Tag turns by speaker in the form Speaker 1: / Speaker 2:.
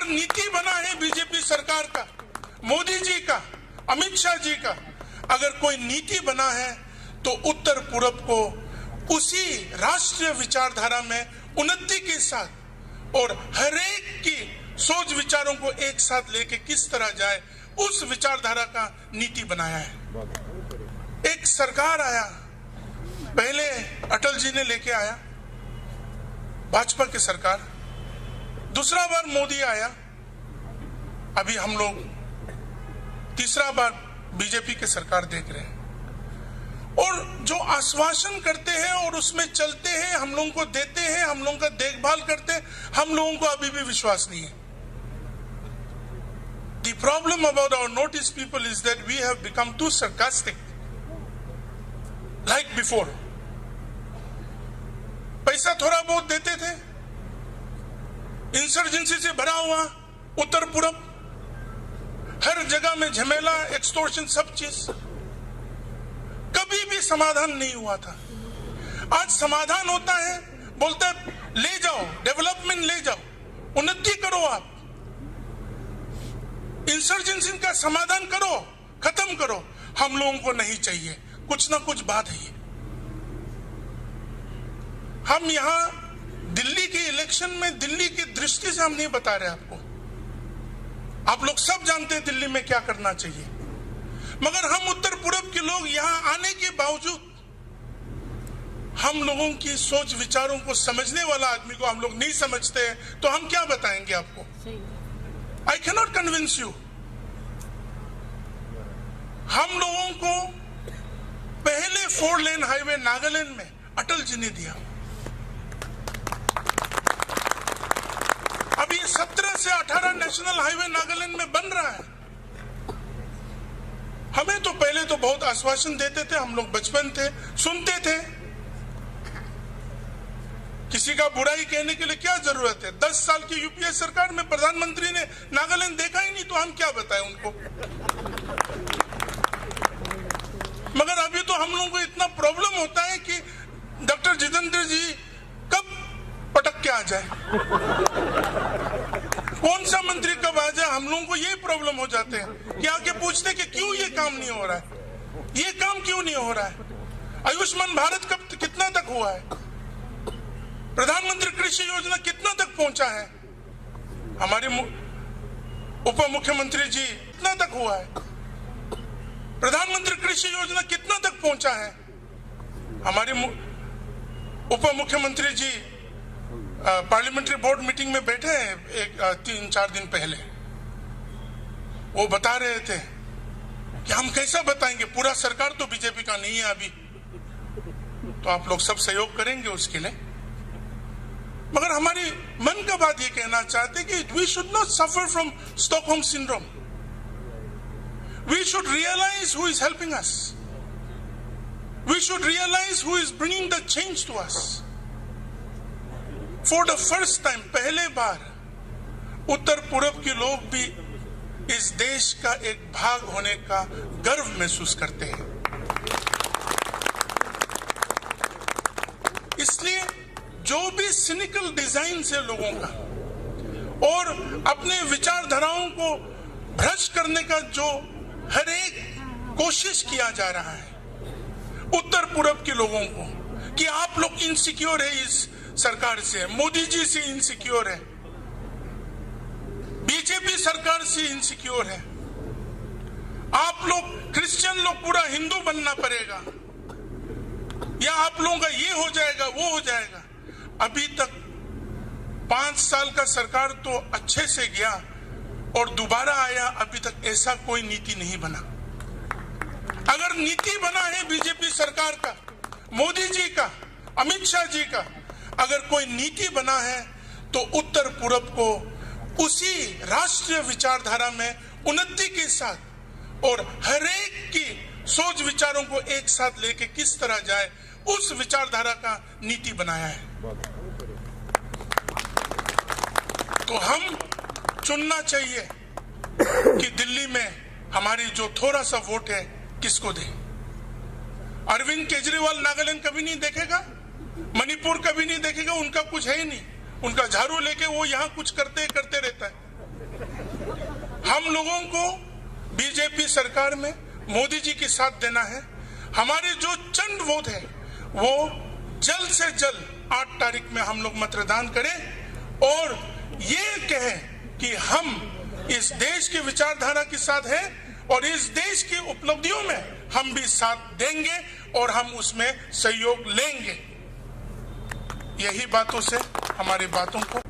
Speaker 1: नीति बना है बीजेपी सरकार का, मोदी जी का, अमित शाह जी का, अगर कोई नीति बना है तो उत्तर पूर्व को उसी राष्ट्रीय विचारधारा में उन्नति के साथ और हरेक की सोच विचारों को एक साथ लेके किस तरह जाए, उस विचारधारा का नीति बनाया है। एक सरकार आया, पहले अटल जी ने लेके आया भाजपा की सरकार, दूसरा बार मोदी आया, अभी हम लोग तीसरा बार बीजेपी की सरकार देख रहे हैं। और जो आश्वासन करते हैं और उसमें चलते हैं, हम लोगों को देते हैं, हम लोगों का देखभाल करते हैं, हम लोगों को अभी भी विश्वास नहीं है। The problem about our Northeast people is that we have become too sarcastic, like before. पैसा थोड़ा बहुत देते थे, इंसर्जेंसी से भरा हुआ उत्तर पूर्व, हर जगह में झमेला, एक्सटॉर्शन, सब चीज, कभी भी समाधान नहीं हुआ था। आज समाधान होता है, बोलता है ले जाओ, डेवलपमेंट ले जाओ, उन्नति करो, आप इंसर्जेंसी का समाधान करो, खत्म करो। हम लोगों को नहीं चाहिए, कुछ ना कुछ बात है। हम यहां दिल्ली के इलेक्शन में दिल्ली की दृष्टि से हम नहीं बता रहे आपको, आप लोग सब जानते हैं दिल्ली में क्या करना चाहिए, मगर हम उत्तर पूर्व के लोग यहां आने के बावजूद हम लोगों की सोच विचारों को समझने वाला आदमी को हम लोग नहीं समझते हैं, तो हम क्या बताएंगे आपको? I can not convince you. हम लोगों को पहले 4 लेन हाईवे नागालैंड में अटल जी ने दिया, अभी 17 से 18 नेशनल हाईवे नागालैंड में बन रहा है। हमें तो पहले तो बहुत आश्वासन देते थे, हम लोग बचपन थे, सुनते थे, किसी का बुराई कहने के लिए क्या जरूरत है? 10 साल की यूपीए सरकार में प्रधानमंत्री ने नागालैंड देखा ही नहीं, तो हम क्या बताएं उनको? मगर अभी तो हम लोगों को इतना प्रॉब्लम होता है कि डॉक्टर जितेंद्र जी कब पटक के आ जाए, कौन सा मंत्री कब आ जाए, हम लोगों को ये प्रॉब्लम हो जाते हैं कि आके पूछते कि क्यों ये काम नहीं हो रहा है, ये काम क्यों नहीं हो रहा है? आयुष्मान भारत कब कितना तक हुआ है? प्रधानमंत्री कृषि योजना कितना तक पहुंचा है? हमारे उप मुख्यमंत्री जी कितना तक हुआ है? प्रधानमंत्री कृषि योजना कितना तक पहुंचा है? हमारे उप मुख्यमंत्री जी पार्लियामेंट्री बोर्ड मीटिंग में बैठे हैं 3-4 दिन पहले, वो बता रहे थे कि हम कैसा बताएंगे, पूरा सरकार तो बीजेपी का नहीं है अभी, तो आप लोग सब सहयोग करेंगे उसके लिए। मगर हमारी मन का बात ये कहना चाहते कि we should not suffer from Stockholm syndrome, we should realise who is helping us, we should realise who is bringing the change to us. For the first time, पहले बार उत्तर पूर्व के लोग भी इस देश का एक भाग होने का गर्व महसूस करते हैं। इसलिए जो भी सिनिकल डिजाइन से लोगों का और अपने विचारधाराओं को भ्रष्ट करने का जो हर एक कोशिश किया जा रहा है उत्तर पूर्व के लोगों को, कि आप लोग इनसिक्योर है इस सरकार से, मोदी जी से इनसिक्योर है, बीजेपी सरकार से इनसिक्योर है, आप लोग क्रिश्चियन लोग पूरा हिंदू बनना पड़ेगा, या आप लोगों का ये हो जाएगा वो हो जाएगा। अभी तक 5 साल का सरकार तो अच्छे से गया और दोबारा आया, अभी तक ऐसा कोई नीति नहीं बना। अगर नीति बना है बीजेपी सरकार का, मोदी जी का, अमित शाह जी का, अगर कोई नीति बना है तो उत्तर पूर्व को उसी राष्ट्रीय विचारधारा में उन्नति के साथ और हरेक की सोच विचारों को एक साथ लेके किस तरह जाए, उस विचारधारा का नीति बनाया है। तो हम चुनना चाहिए कि दिल्ली में हमारी जो थोड़ा सा वोट है किसको दें। अरविंद केजरीवाल नागालैंड कभी नहीं देखेगा, मणिपुर कभी नहीं देखेगा, उनका कुछ है ही नहीं, उनका झाड़ू लेके वो यहाँ कुछ करते रहता है। हम लोगों को बीजेपी सरकार में मोदी जी के साथ देना है। हमारे जो चंद वोट है वो जल्द से जल्द 8 तारीख में हम लोग मतदान करें और ये कहें कि हम इस देश की विचारधारा के साथ हैं और इस देश की उपलब्धियों में हम भी साथ देंगे और हम उसमें सहयोग लेंगे। यही बातों से हमारी बातों को